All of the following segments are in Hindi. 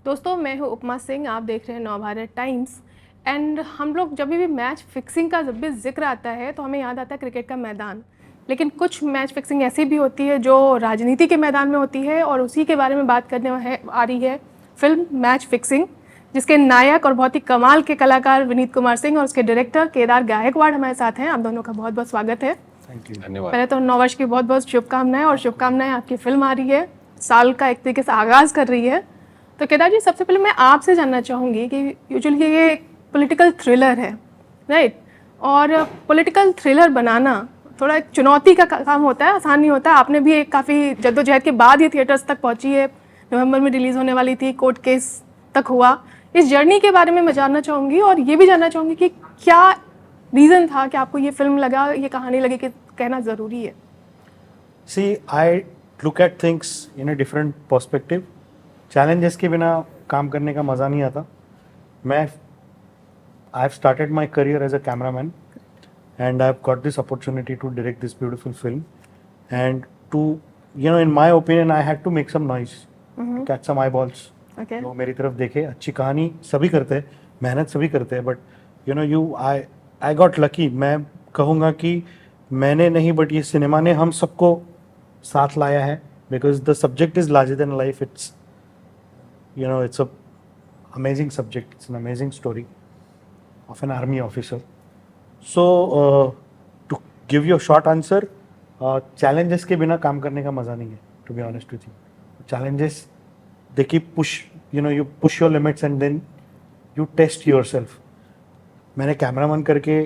दोस्तों मैं हूँ उपमा सिंह, आप देख रहे हैं नवभारत टाइम्स। एंड हम लोग जब भी मैच फिक्सिंग का जब भी जिक्र आता है तो हमें याद आता है क्रिकेट का मैदान। लेकिन कुछ मैच फिक्सिंग ऐसी भी होती है जो राजनीति के मैदान में होती है, और उसी के बारे में बात करने आ रही है फिल्म मैच फिक्सिंग, जिसके नायक और बहुत ही कमाल के कलाकार विनीत कुमार सिंह और उसके डायरेक्टर केदार गायकवाड़ हमारे साथ हैं। आप दोनों का बहुत बहुत स्वागत है। Thank you. धन्यवाद। पहले तो नववर्ष की बहुत बहुत शुभकामनाएं, और शुभकामनाएं आपकी फिल्म आ रही है, साल का एक तरीके से आगाज़ कर रही है। तो केदार जी, सबसे पहले मैं आपसे जानना चाहूँगी कि यूजुअली ये पॉलिटिकल थ्रिलर है, राइट? और पॉलिटिकल थ्रिलर बनाना थोड़ा एक चुनौती का काम होता है, आसान नहीं होता। आपने भी एक काफ़ी जद्दोजहद के बाद ये थिएटर्स तक पहुँची है, नवंबर में रिलीज़ होने वाली थी, कोर्ट केस तक हुआ। इस जर्नी के बारे में मैं जानना चाहूँगी, और ये भी जानना चाहूँगी कि क्या रीज़न था कि आपको ये फिल्म लगा, ये कहानी लगी कि कहना ज़रूरी है? See, I look at things in a different perspective. Challenges के बिना काम करने का मज़ा नहीं आता। मैं I have started my career as a cameraman and I have got this opportunity to direct this beautiful film and to in my opinion I had to make some noise, catch some eyeballs. Okay. लोग मेरी तरफ देखे, अच्छी कहानी सभी करते हैं, मेहनत सभी करते हैं, बट आई गॉट लकी। मैं कहूँगा कि मैंने नहीं, बट ये सिनेमा ने हम सबको साथ लाया है, because the subject is larger than life. It's a amazing subject, it's an amazing story of an army officer. So to give you a short answer, challenges के बिना काम करने का मज़ा नहीं है, to be honest with you. Challenges they keep you push your limits and then you test yourself. मैंने कैमरामैन करके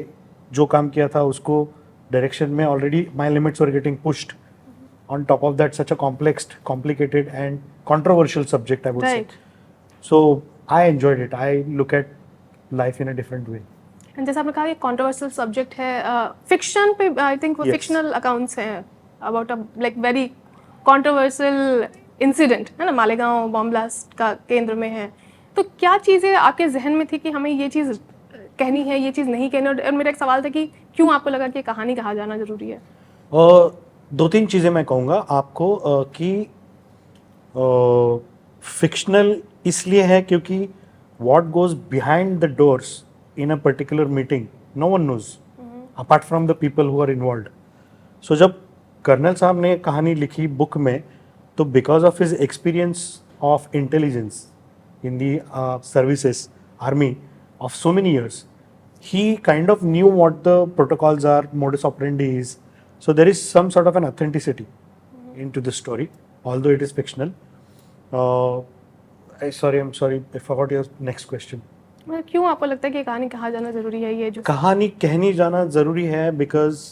जो काम किया था उसको डायरेक्शन में already my limits were getting pushed. On top of that, such a complex, complicated and controversial subject, I would Right. say. So I enjoyed it. I look at life in a different way. And जैसे आपने कहा ये कंट्रोवर्शियल सब्जेक्ट है, फिक्शन पे आई थिंक वो Yes. फिक्शनल अकाउंट्स हैं about a like very controversial incident, है ना, मालेगांव बॉम्ब ब्लास्ट का केंद्र में है। तो क्या चीज़ें आपके जहन में थी कि हमें ये चीज़ कहनी है, ये चीज़ नहीं कहनी? और मेरा एक सवाल था कि क्यों आपको लगा कि ये कहानी कहा जाना ज़रूरी है? दो तीन चीज़ें मैं कहूँगा आपको कि फिक्शनल इसलिए है क्योंकि what goes behind the doors in a particular meeting no one knows apart from the people who are involved. So जब कर्नल साहब ने कहानी लिखी बुक में, तो because of his experience of intelligence in the services army of so many years, he kind of knew what the protocols are, modus operandi is. So there is some sort of an authenticity into the story, although it is fictional. I'm sorry, I forgot your next question. मतलब क्यों आपको लगता है कि ये कहानी कहा जाना ज़रूरी है? ये जो कहानी कहनी जाना ज़रूरी है बिकॉज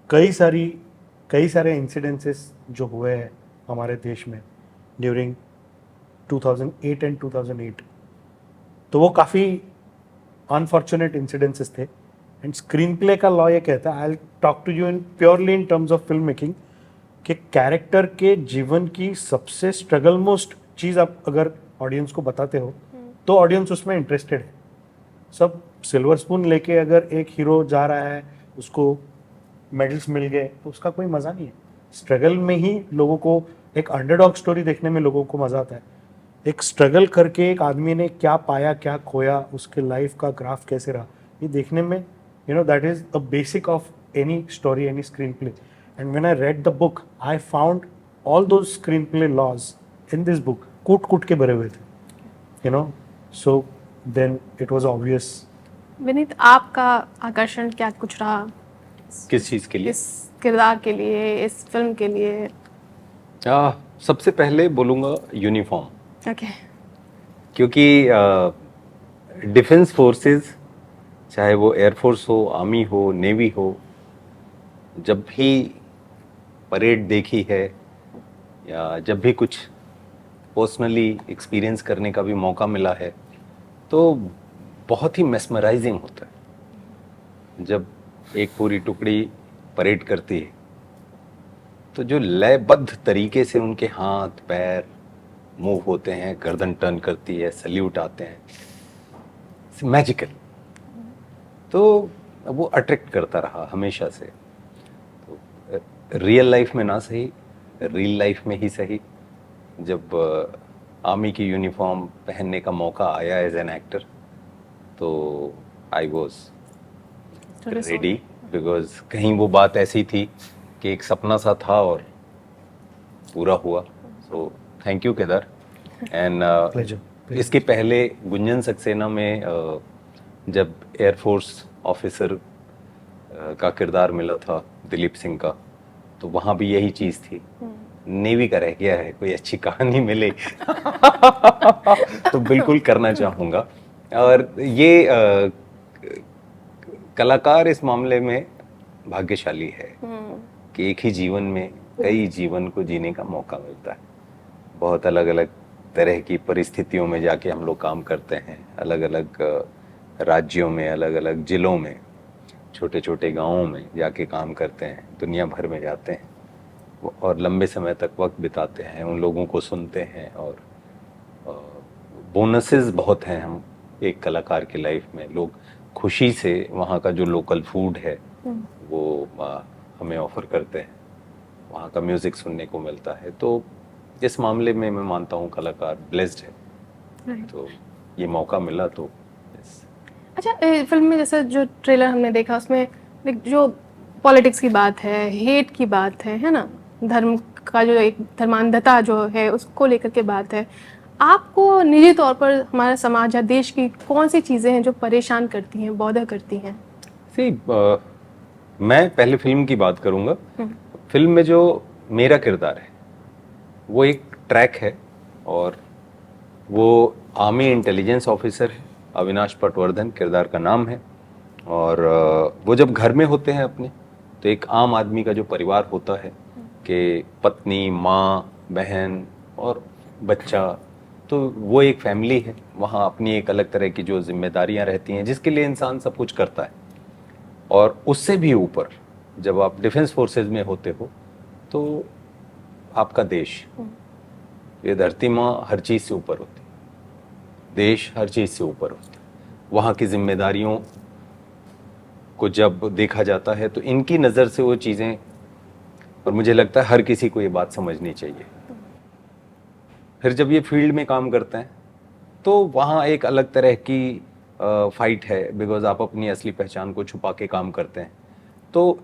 कई सारे इंसिडेंसेस जो हुए हैं हमारे देश में ड्यूरिंग 2008 एंड 2008, तो वो काफ़ी अनफॉर्चुनेट इंसिडेंसेस थे। एंड स्क्रीन प्ले का लॉ ये कहता है, I will talk to you in purely in terms of film making, कि कैरेक्टर के जीवन की सबसे स्ट्रगल मोस्ट चीज़ आप अगर ऑडियंस को बताते हो तो ऑडियंस उसमें इंटरेस्टेड है। सब सिल्वर स्पून लेके अगर एक हीरो जा रहा है, उसको मेडल्स मिल गए, तो उसका कोई मज़ा नहीं है। स्ट्रगल में ही लोगों को, एक अंडरडॉग स्टोरी देखने में लोगों को मज़ा आता है। एक स्ट्रगल करके एक आदमी ने क्या पाया, क्या खोया, उसके लाइफ का ग्राफ कैसे रहा, ये देखने में that is a basic of any story, any screen play. And when I read the book, I found all those screenplay laws in this book. कूट के भरे हुए थे, So then it was obvious. Vineet, आपका आकर्षण क्या कुछ रहा किस चीज़ के लिए? इस किरदार के लिए, इस फिल्म के लिए? सबसे पहले बोलूँगा यूनिफॉर्म। ओके। क्योंकि डिफेंस फोर्सेस, चाहे वो एयरफोर्स हो, आर्मी हो, नेवी हो, जब भी परेड देखी है या जब भी कुछ पर्सनली एक्सपीरियंस करने का भी मौका मिला है, तो बहुत ही मेस्मराइजिंग होता है। जब एक पूरी टुकड़ी परेड करती है तो जो लयबद्ध तरीके से उनके हाथ पैर मूव होते हैं, गर्दन टर्न करती है, सल्यूट आते हैं, मैजिकल। तो वो अट्रैक्ट करता रहा हमेशा से। तो रियल लाइफ में ना सही, रियल लाइफ में ही सही, जब आर्मी की यूनिफॉर्म पहनने का मौका आया एज एन एक्टर, तो आई वॉज रेडी, बिकॉज कहीं वो बात ऐसी थी कि एक सपना सा था और पूरा हुआ. So thank you Kedar. And Pleasure. इसके पहले गुंजन सक्सेना में जब एयरफोर्स ऑफिसर का किरदार मिला था दिलीप सिंह का, तो वहाँ भी यही चीज़ थी. नेवी का रह गया है, कोई अच्छी कहानी मिले तो बिल्कुल करना चाहूँगा. और ये कलाकार इस मामले में भाग्यशाली है कि एक ही जीवन में कई जीवन को जीने का मौका मिलता है. बहुत अलग अलग तरह की परिस्थितियों में जाके हम लोग काम करते हैं, अलग अलग राज्यों में, अलग अलग जिलों में, छोटे छोटे गांवों में जाके काम करते हैं, दुनिया भर में जाते हैं और लंबे समय तक वक्त बिताते हैं, उन लोगों को सुनते हैं. और बोनसेस बहुत हैं हम एक कलाकार की लाइफ में. लोग खुशी से वहाँ का जो लोकल फूड है वो हमें ऑफर करते हैं, वहाँ का म्यूज़िक सुनने को मिलता है. तो इस मामले में मैं मानता हूँ कलाकार ब्लेस्ड है. तो ये मौका मिला तो yes. अच्छा, फिल्म में जैसे जो ट्रेलर हमने देखा उसमें जो पॉलिटिक्स की बात है, हेट की बात है ना, धर्म का जो एक धर्मांधता जो है उसको लेकर के बात है. आपको निजी तौर पर हमारा समाज या देश की कौन सी चीज़ें हैं जो परेशान करती हैं, बॉदर करती हैं? मैं पहले फिल्म की बात करूँगा. फिल्म में जो मेरा किरदार है वो एक ट्रैक है और वो आर्मी इंटेलिजेंस ऑफिसर है. अविनाश पटवर्धन किरदार का नाम है. और वो जब घर में होते हैं अपने, तो एक आम आदमी का जो परिवार होता है कि पत्नी, माँ, बहन और बच्चा, तो वो एक फैमिली है. वहाँ अपनी एक अलग तरह की जो जिम्मेदारियाँ रहती हैं जिसके लिए इंसान सब कुछ करता है. और उससे भी ऊपर जब आप डिफेंस फोर्सेज में होते हो तो आपका देश, ये धरती माँ हर चीज़ से ऊपर होती है, देश हर चीज़ से ऊपर होता है. वहाँ की जिम्मेदारियों को जब देखा जाता है तो इनकी नज़र से वो चीज़ें, और मुझे लगता है हर किसी को ये बात समझनी चाहिए. फिर जब ये फील्ड में काम करते हैं तो वहाँ एक अलग तरह की फाइट है, बिकॉज आप अपनी असली पहचान को छुपा के काम करते हैं. तो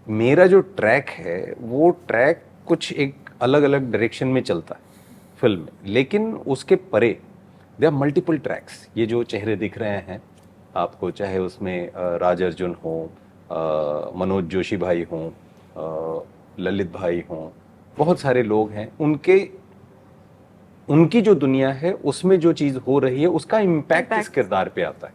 मेरा जो ट्रैक है वो ट्रैक कुछ एक अलग अलग डायरेक्शन में चलता है फिल्म में, लेकिन उसके परे दे आर मल्टीपल ट्रैक्स. ये जो चेहरे दिख रहे हैं आपको, चाहे उसमें राज अर्जुन हो, मनोज जोशी भाई हों, ललित भाई हों, बहुत सारे लोग हैं, उनकी जो दुनिया है उसमें जो चीज़ हो रही है उसका इम्पैक्ट इस किरदार पे आता है.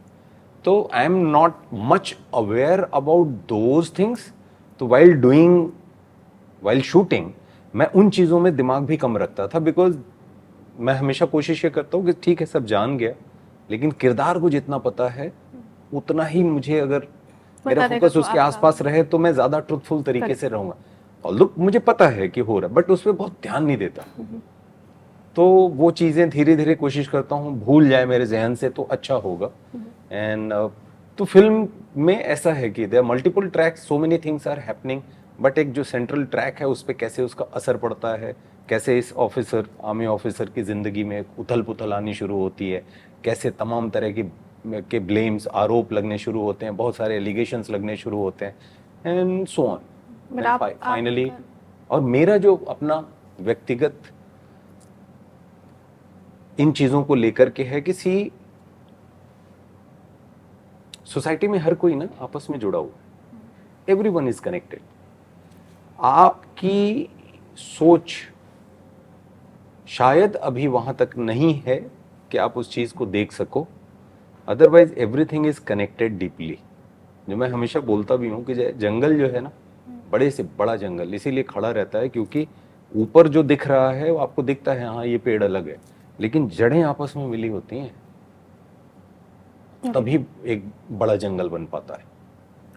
तो I am not much aware about those things. तो वाइल शूटिंग मैं उन चीज़ों में दिमाग भी कम रखता था, बिकॉज मैं हमेशा कोशिश ये करता हूँ कि ठीक है सब जान गया, लेकिन किरदार को जितना पता है उतना ही मुझे, अगर मेरा फोकस उसके आसपास रहे तो मैं ज़्यादा ट्रुथफुल तरीके से रहूँगा. ऑल्दो मुझे पता है कि हो रहा है, बट उस पर बहुत ध्यान नहीं देता. तो वो चीज़ें धीरे धीरे कोशिश करता हूँ भूल जाए मेरे जहन से तो अच्छा होगा. एंड तो फिल्म में ऐसा है कि there multiple tracks, so many things are happening, but एक जो सेंट्रल ट्रैक है उस पर कैसे उसका असर पड़ता है, कैसे इस ऑफिसर, आर्मी ऑफिसर की ज़िंदगी में उथल पुथल आनी शुरू होती है, कैसे तमाम तरह के ब्लेम्स, आरोप लगने शुरू होते हैं, बहुत सारे एलिगेशंस लगने शुरू होते हैं, एंड सो ऑन फाइनली. और मेरा जो अपना व्यक्तिगत इन चीज़ों को लेकर के है कि सोसाइटी में हर कोई ना आपस में जुड़ा हुआ है, एवरीवन इज कनेक्टेड. आपकी सोच शायद अभी वहां तक नहीं है कि आप उस चीज को देख सको, otherwise everything is connected deeply. जो मैं हमेशा बोलता भी हूँ कि जंगल जो है ना, बड़े से बड़ा जंगल इसीलिए खड़ा रहता है क्योंकि ऊपर जो दिख रहा है वो आपको दिखता है, हाँ ये पेड़ अलग है, लेकिन जड़ें आपस में मिली होती हैं, तभी एक बड़ा जंगल बन पाता है.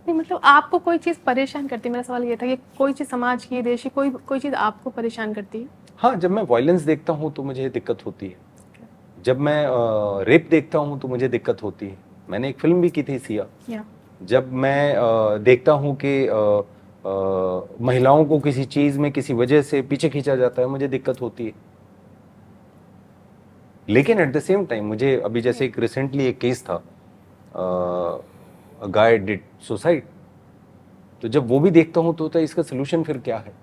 नहीं, मतलब आपको कोई चीज़ परेशान करती है? मेरा सवाल ये था कि कोई चीज़ समाज की, देश की, कोई चीज़ आपको परेशान करती है? हाँ, जब मैं वायलेंस देखता हूँ तो मुझे दिक्कत होती है. जब मैं रेप देखता हूँ तो मुझे दिक्कत होती है. मैंने एक फिल्म भी की थी, सिया. जब मैं देखता हूँ कि महिलाओं को किसी चीज़ में किसी वजह से पीछे खींचा जाता है, मुझे दिक्कत होती है. लेकिन एट द सेम टाइम मुझे अभी जैसे एक रिसेंटली एक केस था, गाय डिड सुसाइड, तो जब वो भी देखता हूँ तो होता है इसका सोल्यूशन फिर क्या है।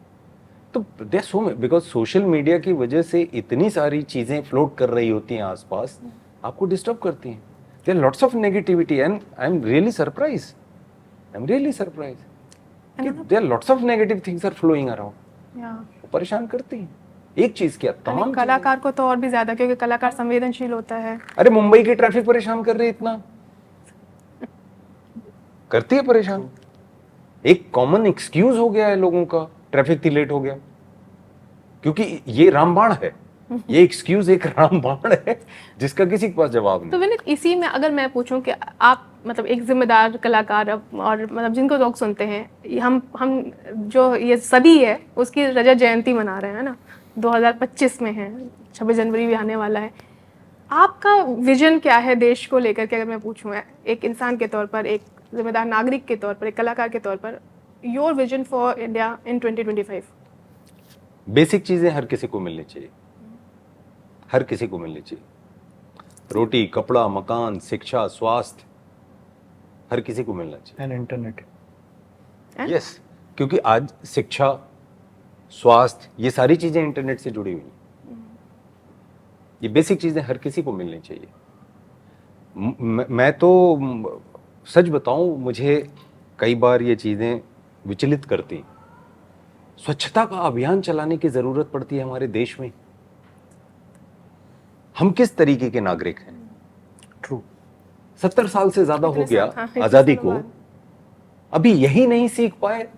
तो दे सो बिकॉज सोशल मीडिया की वजह से इतनी सारी चीजें फ्लोट कर रही होती हैं आसपास, आपको डिस्टर्ब करती हैं। There are lots of negativity and I am really surprise, there are lots of negative things are flowing around, परेशान करती हैं। एक चीज क्या, तमाम कलाकार को तो और भी ज्यादा, क्योंकि कलाकार संवेदनशील होता है। अरे मुंबई की ट्रैफिक परेशान कर रही है, इतना करती है परेशान। एक कॉमन एक्सक्यूज हो गया है लोगों का, ट्रैफिक इतनी लेट हो गया, क्योंकि ये रामबाण है, ये एक्सक्यूज एक रामबाण है जिसका किसी के पास जवाब नहीं। तो विनीत, इसी में अगर मैं पूछूं कि आप मतलब एक जिम्मेदार कलाकार और मतलब जिनको लोग सुनते हैं, हम जो ये सदी है उसकी रजत जयंती मना रहे हैं ना, 2025 में है, 26 जनवरी भी आने वाला है। आपका विजन क्या है देश को लेकर के, अगर मैं पूछूं एक इंसान के तौर पर, एक जिम्मेदार नागरिक के तौर पर, एक कलाकार के तौर पर, your vision for India in 2025? Basic चीजें हर किसी को मिलनी चाहिए, हर किसी को मिलनी चाहिए। रोटी, कपड़ा, मकान, शिक्षा, स्वास्थ्य, हर किसी को मिलना चाहिए। And internet. यस, क्योंकि आज शिक्षा, स्वास्थ्य, ये सारी चीजें इंटरनेट से जुड़ी हुई हैं। ये बेसिक चीजें हर किसी को मिलनी चाहिए। मैं तो सच बताऊं, मुझे कई बार ये चीजें विचलित करती हैं। स्वच्छता का अभियान चलाने की जरूरत पड़ती है हमारे देश में। हम किस तरीके के नागरिक हैं? ट्रू। 70 साल से ज्यादा हो गया हाँ, आजादी को, अभी यही नहीं सीख पाए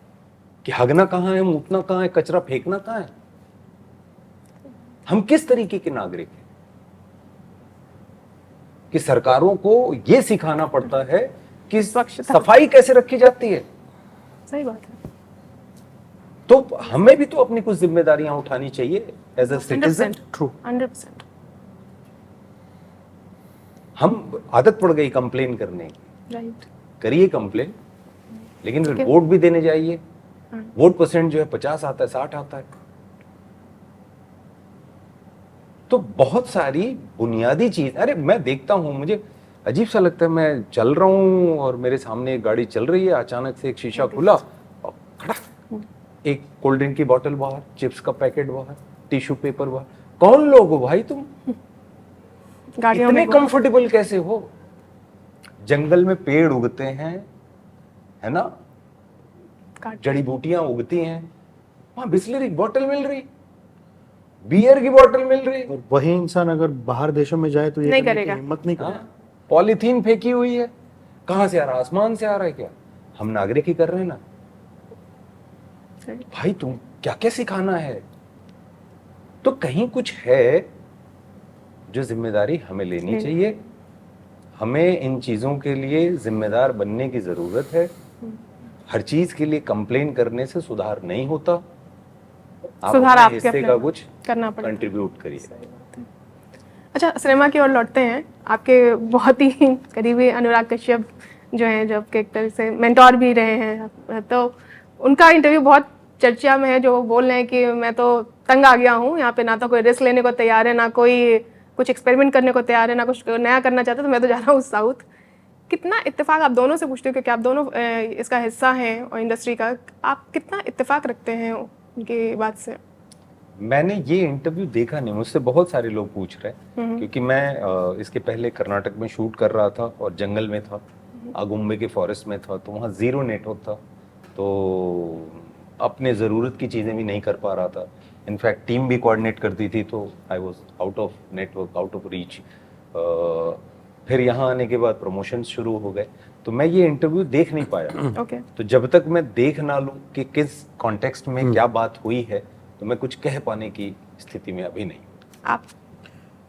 कि हगना कहाँ है, मूतना कहाँ है, कचरा फेंकना कहाँ है। हम किस तरीके के नागरिक हैं कि सरकारों को यह सिखाना पड़ता है कि सफाई कैसे रखी जाती है। सही बात है। तो हमें भी तो अपनी कुछ जिम्मेदारियां उठानी चाहिए एज अ सिटीजन। ट्रू। 100%। हम आदत पड़ गई कंप्लेन करने की, राइट। करिए कंप्लेन, लेकिन फिर वोट भी देने जाइए। वोट परसेंट जो है 50 आता है, 60 आता है। तो बहुत सारी बुनियादी चीज, अरे मैं देखता हूं, मुझे अजीब सा लगता है, मैं चल रहा हूं और मेरे सामने एक गाड़ी चल रही है, अचानक से एक शीशा खुला और खड़ा, एक कोल्ड ड्रिंक की बोतल बाहर, चिप्स का पैकेट बाहर, टिश्यू पेपर बाहर। कौन लोग हो भाई तुम? इतने कंफर्टेबल कैसे हो? जंगल में पेड़ उगते हैं, है ना, जड़ी बूटियां उगती हैं, वहां बिस्लरी की बोतल मिल रही, बियर की बोतल मिल रही, और वही इंसान अगर बाहर देशों में जाए तो ये नहीं करने की करेगा। हिम्मत नहीं करेगा। पॉलीथीन फेंकी हुई है, कहां से आ रहा? आसमान से आ रहा है क्या? हम नागरिक ही कर रहे हैं ना भाई। तुम क्या क्या सिखाना है? तो कहीं कुछ है जो जिम्मेदारी हमें लेनी चाहिए। हमें इन चीजों के लिए जिम्मेदार बनने की जरूरत है। हर चीज के लिए कंप्लेन करने से सुधार नहीं होता। सुधार अपने हिस्से का कुछ करना पड़ेगा, कंट्रीब्यूट करिए। अच्छा, सिनेमा की ओर लौटते हैं। आपके बहुत ही करीबी अनुराग कश्यप जो हैं, जो आपके एक तरह से मेंटोर भी रहे हैं, तो उनका इंटरव्यू बहुत चर्चा में है, जो बोल रहे हैं कि मैं तो तंग आ गया हूँ यहाँ पे, ना तो कोई रिस्क लेने को तैयार है, ना कोई कुछ एक्सपेरिमेंट करने को तैयार है, ना कुछ नया करना चाहता, तो मैं तो जा रहा हूँ साउथ। कितना इत्तेफाक आप दोनों से पूछते हो, क्योंकि आप दोनों इसका हिस्सा हैं और इंडस्ट्री का, आप कितना इत्तेफाक रखते हैं उनकी बात से? मैंने ये इंटरव्यू देखा नहीं, मुझसे बहुत सारे लोग पूछ रहे हैं, क्योंकि मैं इसके पहले कर्नाटक में शूट कर रहा था और जंगल में था, आगुम्बे के फॉरेस्ट में था, तो वहाँ जीरो नेटवर्क था, तो अपने ज़रूरत की चीज़ें भी नहीं कर पा रहा था। इनफैक्ट टीम भी कोऑर्डिनेट करती थी, तो I was out of network, out of reach. फिर यहाँ आने के बाद प्रमोशंस शुरू हो गए, तो मैं ये इंटरव्यू देख नहीं पाया। ओके। तो जब तक मैं देख ना लूँ कि किस कॉन्टेक्स्ट में क्या बात हुई है, तो मैं कुछ कह पाने की स्थिति में अभी नहीं। आप?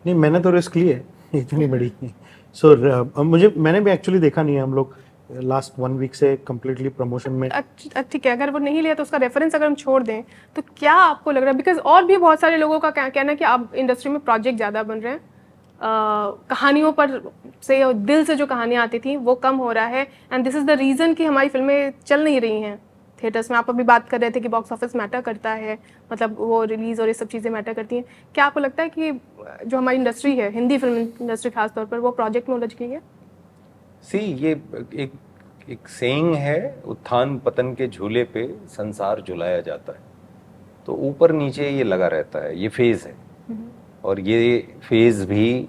नहीं, मैंने तो रिस्क ली है इतनी बड़ी। सो मैंने भी एक्चुअली देखा नहीं है। हम लोग लास्ट 1 वीक से कम्प्लीटली प्रमोशन में। ठीक है, अगर वो नहीं लिया तो उसका रेफरेंस अगर हम छोड़ दें, तो क्या आपको लग रहा है, बिकॉज और भी बहुत सारे लोगों का कहना है कि अब इंडस्ट्री में प्रोजेक्ट ज़्यादा बन रहे हैं, कहानियों पर से, दिल से जो कहानियाँ आती थी वो कम हो रहा है, and this is the reason कि हमारी फिल्में चल नहीं रही हैं थिएटर्स में? आप अभी बात कर रहे थे कि बॉक्स ऑफिस मैटर करता है, मतलब वो रिलीज़ और ये सब चीज़ें मैटर करती हैं। क्या आपको लगता है कि जो हमारी इंडस्ट्री है, हिंदी फिल्म इंडस्ट्री खास तौर पर, वो प्रोजेक्ट में उलझ गई है? सी ये एक एक सेइंग है, उत्थान पतन के झूले पे संसार झुलाया जाता है। तो ऊपर नीचे ये लगा रहता है, ये फेज है और ये फेज भी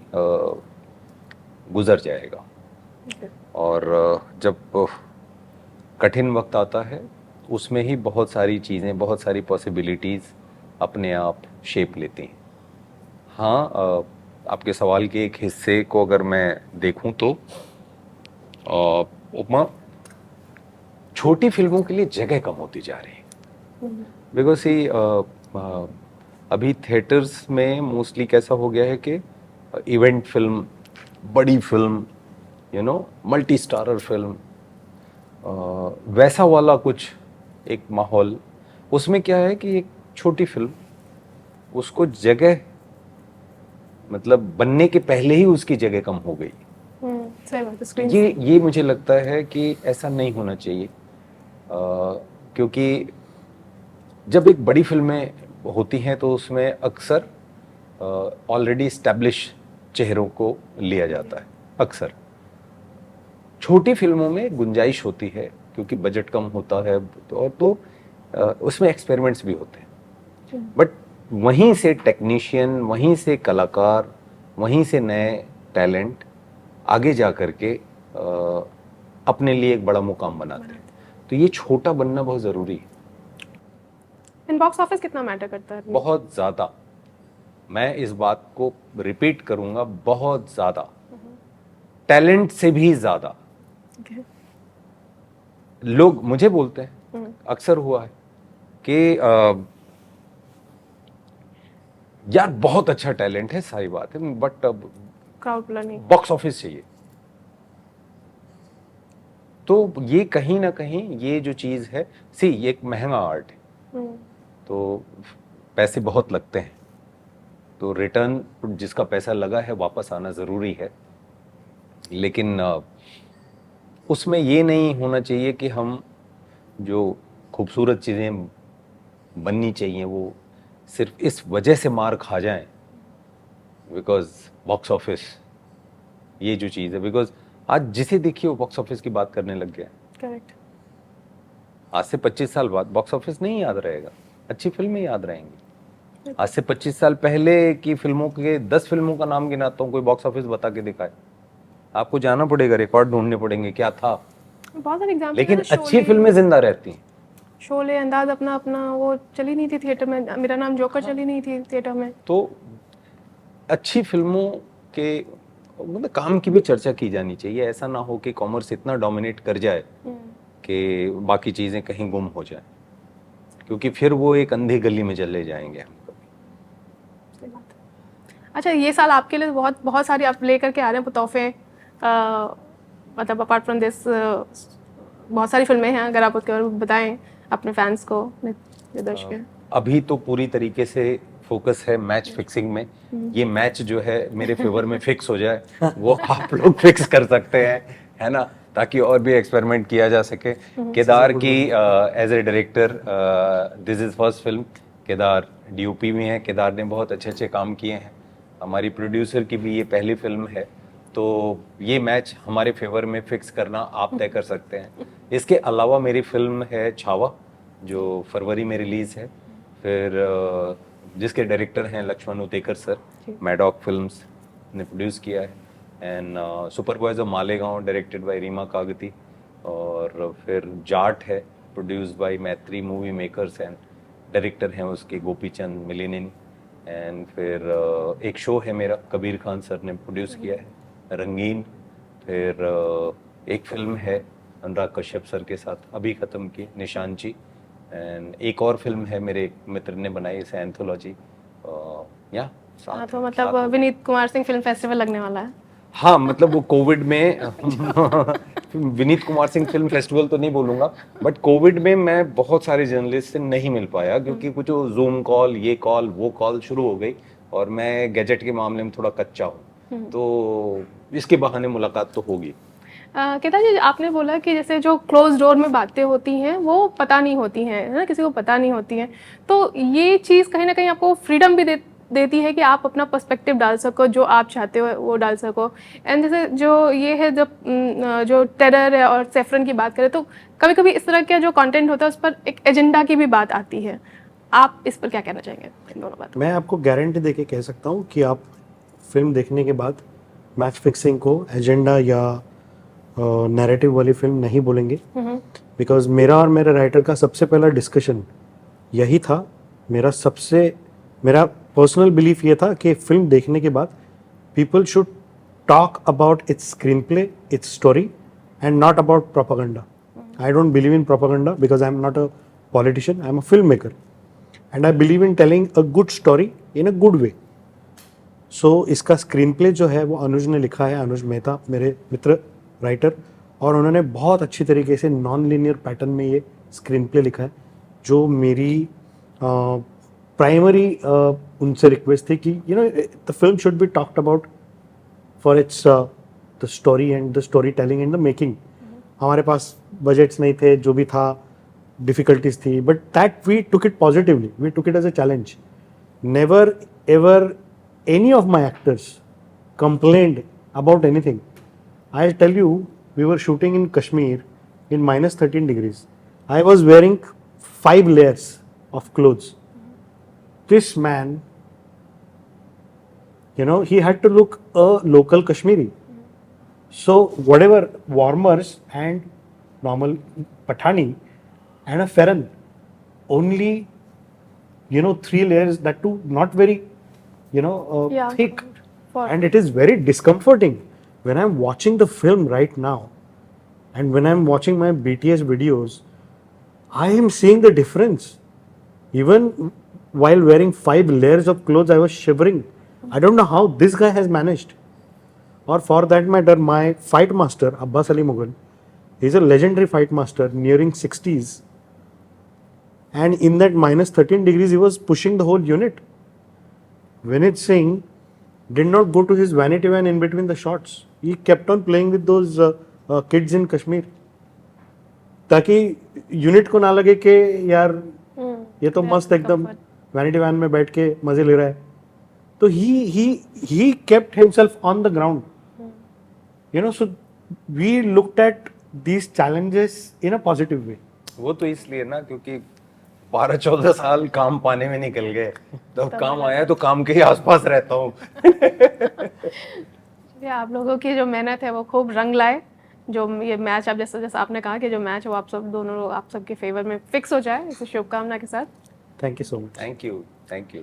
गुजर जाएगा। और जब कठिन वक्त आता है उसमें ही बहुत सारी चीज़ें, बहुत सारी पॉसिबिलिटीज़ अपने आप शेप लेती हैं। हाँ, आपके सवाल के एक हिस्से को अगर मैं देखूं तो उपमा, छोटी फिल्मों के लिए जगह कम होती जा रही है। बिकॉज ही अभी थिएटर्स में मोस्टली कैसा हो गया है कि इवेंट फिल्म, बड़ी फिल्म, मल्टी स्टारर फिल्म, वैसा वाला कुछ एक माहौल, उसमें क्या है कि एक छोटी फिल्म, उसको जगह, मतलब बनने के पहले ही उसकी जगह कम हो गई। सही बात है, स्क्रीन ये मुझे लगता है कि ऐसा नहीं होना चाहिए, क्योंकि जब एक बड़ी फिल्में होती हैं तो उसमें अक्सर ऑलरेडी इस्टेब्लिश चेहरों को लिया जाता है। अक्सर छोटी फिल्मों में गुंजाइश होती है क्योंकि बजट कम होता है, तो उसमें एक्सपेरिमेंट्स भी होते हैं। बट वहीं से टेक्नीशियन, वहीं से कलाकार, वहीं से नए टैलेंट आगे जा करके अपने लिए एक बड़ा मुकाम बनाते हैं। तो ये छोटा बनना बहुत ज़रूरी है। इन बॉक्स ऑफिस कितना मैटर करता है? बहुत ज़्यादा। मैं इस बात को रिपीट करूंगा, बहुत ज़्यादा, टैलेंट से भी ज़्यादा। लोग मुझे बोलते हैं, अक्सर हुआ है कि यार बहुत अच्छा टैलेंट है, सारी बात है, बट क्राउड पुलर नहीं। बॉक्स ऑफिस चाहिए। तो ये कहीं ना कहीं ये जो चीज़ है, ये एक महंगा आर्ट है, तो पैसे बहुत लगते हैं, तो रिटर्न जिसका पैसा लगा है वापस आना ज़रूरी है। लेकिन उसमें ये नहीं होना चाहिए कि हम जो खूबसूरत चीज़ें बननी चाहिए वो सिर्फ इस वजह से मार खा जाएं, बिकॉज बॉक्स ऑफिस ये जो चीज़ है, बिकॉज आज जिसे देखिए वो बॉक्स ऑफिस की बात करने लग गया। करेक्ट। आज से 25 साल बाद बॉक्स ऑफिस नहीं याद रहेगा, अच्छी फिल्में याद रहेंगी। आज से 25 साल पहले की फिल्मों के 10 फिल्मों का नाम गिनाता हूँ, कोई बॉक्स ऑफिस बता के दिखाए, आपको जाना पड़ेगा, रिकॉर्ड ढूंढने पड़ेंगे क्या था। बहुत सारे एग्जाम्पल, लेकिन अच्छी फिल्में जिंदा रहती हैं। शोले, अंदाज अपना अपना, वो चली नहीं थी थिएटर में, मेरा नाम जोकर चली नहीं थी थिएटर में। तो अच्छी फिल्मों के मतलब काम की भी चर्चा की जानी चाहिए। ऐसा ना हो कि कॉमर्स इतना डोमिनेट कर जाए कि बाकी चीज़ें कहीं गुम हो जाए, क्योंकि फिर वो एक अंधी गली में चले जाएंगे हम कभी। अच्छा, ये साल आपके लिए बहुत बहुत सारी आप लेकर के आ रहे हैं तोहफे, मतलब अपार्ट फ्रॉम दिस बहुत सारी फिल्में हैं, अगर आप उसके बारे में बताएं अपने फैंस को, दर्शकों। अभी तो पूरी तरीके से फोकस है मैच फिक्सिंग में। ये मैच जो है मेरे फेवर में फिक्स हो जाए, वो आप लोग फिक्स कर सकते हैं, है ना, ताकि और भी एक्सपेरिमेंट किया जा सके। केदार की as a director, this is first film. Kedar DOP में है, केदार ने बहुत अच्छे अच्छे काम किए हैं। हमारी प्रोड्यूसर की भी ये पहली फिल्म है, तो ये मैच हमारे फेवर में फिक्स करना आप तय कर सकते हैं। इसके अलावा मेरी फिल्म है छावा, जो फरवरी में रिलीज़ है, फिर जिसके डायरेक्टर हैं Lakshman Utekar sir, Maddock films ने प्रोड्यूस किया है, and supervisor Malegaon directed by Reema Kagti, और फिर जाट है produced by Mythri movie makers and director हैं उसके गोपीचंद मिलिनिन, एंड फिर एक शो है मेरा, कबीर खान सर ने प्रोड्यूस किया है, रंगीन। फिर एक फिल्म है अनुराग कश्यप सर के साथ अभी ख़त्म की, निशानची, एंड एक और फिल्म है मेरे एक मित्र ने बनाई, इसे एंथोलॉजी। या हाँ, तो मतलब विनीत कुमार सिंह फिल्म फेस्टिवल लगने वाला है। हाँ, मतलब वो कोविड में विनीत कुमार सिंह फिल्म फेस्टिवल तो नहीं बोलूँगा, बट कोविड में मैं बहुत सारे जर्नलिस्ट से नहीं मिल पाया, क्योंकि कुछ जूम कॉल, ये कॉल, वो कॉल शुरू हो गई, और मैं गैजेट के मामले में थोड़ा कच्चा हूँ, तो इसके बहाने मुलाकात तो होगी। केदार जी, आपने बोला कि जैसे जो क्लोज डोर में बातें होती हैं वो पता नहीं होती हैं, है ना, किसी को पता नहीं होती हैं, तो ये चीज़ कहीं ना कहीं आपको फ्रीडम भी देती है कि आप अपना पर्सपेक्टिव डाल सको, जो आप चाहते हो वो डाल सको। एंड जैसे जो ये है, जब जो टेरर है और सेफरन की बात करें, तो कभी कभी इस तरह का जो कंटेंट होता है उस पर एक एजेंडा की भी बात आती है। आप इस पर क्या कहना चाहेंगे, इन दोनों बातों? मैं आपको गारंटी देके कह सकता हूँ कि आप फिल्म देखने के बाद मैच फिक्सिंग को एजेंडा या नैरेटिव वाली फिल्म नहीं बोलेंगे, बिकॉज मेरा और मेरे राइटर का सबसे पहला डिस्कशन यही था। मेरा पर्सनल बिलीफ ये था कि फिल्म देखने के बाद people should talk about it's screen play, it's story, and not about propaganda. I don't believe in propaganda because I'm not a politician, I'm a filmmaker. And I believe in telling a good story in a good way. So इसका स्क्रीन प्ले जो है वो अनुज ने लिखा है, अनुज मेहता मेरे मित्र राइटर, और उन्होंने बहुत अच्छी तरीके से नॉन लीनियर पैटर्न में ये स्क्रीन प्ले लिखा है, जो मेरी प्राइमरी उनसे रिक्वेस्ट थी कि the film should be talked about for its the story and the story telling and the making. हमारे पास बजट्स नहीं थे, जो भी था डिफिकल्टीज थी, but that we took it positively, we took it as a challenge. Never ever any of my actors complained about anything. I'll tell you, we were shooting in Kashmir in minus 13 degrees. I was wearing 5 layers of clothes. This man, he had to look a local Kashmiri. So whatever warmers and normal Pathani and a Ferran, only 3 layers, that too not very Yeah. thick, For- and it is very discomforting when I'm watching the film right now, and when I'm watching my BTS videos, I am seeing the difference. Even while wearing 5 layers of clothes, I was shivering. I don't know how this guy has managed. Or for that matter, my fight master Abbas Ali Mughal, he's a legendary fight master, nearing 60s, and in that minus 13 degrees he was pushing the whole unit. Vinit Singh did not go to his vanity van in between the shots. He kept on playing with those kids in Kashmir, ताकि यूनिट को ना लगे कि यार ये तो मस्त एकदम वैनिटी वैन में बैठ के मजे ले रहा है. तो he kept himself on the ground. So we looked at these challenges in a positive way. वो तो इसलिए ना क्योंकि 12-14 साल काम पाने में निकल गए, जब काम आया तो काम के ही आसपास रहता हूँ. ये आप लोगों की जो मेहनत है वो खूब रंग लाए. जो ये मैच, आप जैसा आपने कहा कि जो मैच वो आप सब दोनों लोग, आप सबके फेवर में फिक्स हो जाए, इस शुभकामना के साथ. Thank you so much. Thank you.